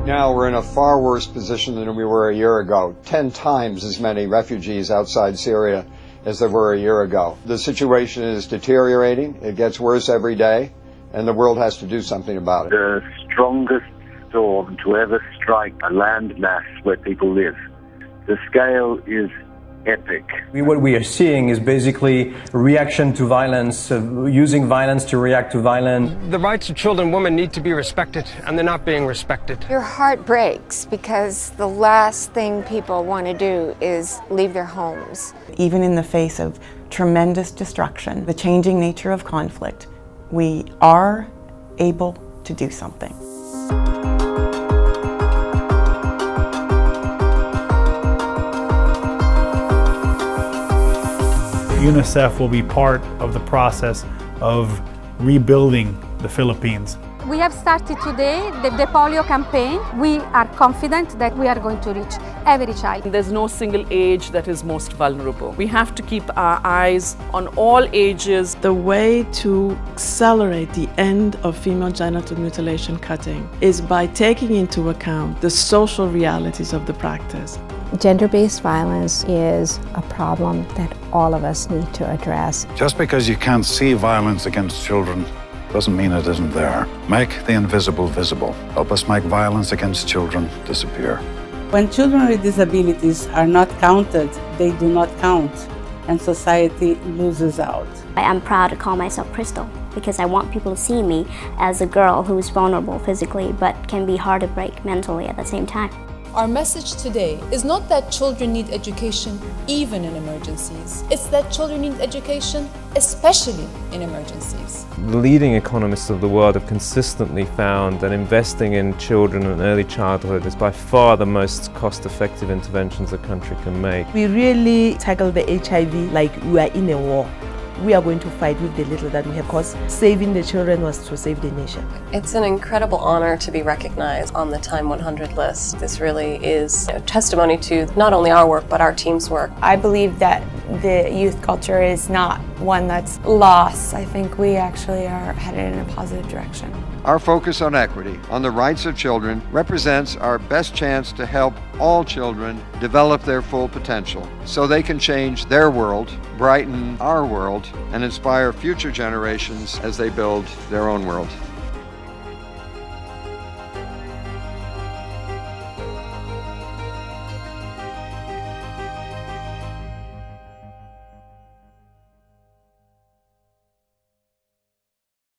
now we're in a far worse position than we were a year ago. 10 times as many refugees outside Syria as there were a year ago. The situation is deteriorating. It gets worse every day, and the world has to do something about it. The strongest storm to ever strike a land mass where people live. The scale is epic. What we are seeing is basically a reaction to violence, using violence to react to violence. The rights of children and women need to be respected, and they're not being respected. Your heart breaks because the last thing people want to do is leave their homes. Even in the face of tremendous destruction, the changing nature of conflict, we are able to do something. UNICEF will be part of the process of rebuilding the Philippines. We have started today the polio campaign. We are confident that we are going to reach every child. There's no single age that is most vulnerable. We have to keep our eyes on all ages. The way to accelerate the end of female genital mutilation cutting is by taking into account the social realities of the practice. Gender-based violence is a problem that all of us need to address. Just because you can't see violence against children doesn't mean it isn't there. Make the invisible visible. Help us make violence against children disappear. When children with disabilities are not counted, they do not count, and society loses out. I am proud to call myself Crystal because I want people to see me as a girl who is vulnerable physically but can be hard to break mentally at the same time. Our message today is not that children need education even in emergencies. It's that children need education especially in emergencies. The leading economists of the world have consistently found that investing in children and early childhood is by far the most cost-effective interventions a country can make. We really tackle the HIV like we are in a war. We are going to fight with the little that we have, because saving the children was to save the nation. It's an incredible honor to be recognized on the Time 100 list. This really is a testimony to not only our work, but our team's work. I believe that the youth culture is not one that's lost. I think we actually are headed in a positive direction. Our focus on equity, on the rights of children, represents our best chance to help all children develop their full potential so they can change their world, brighten our world, and inspire future generations as they build their own world.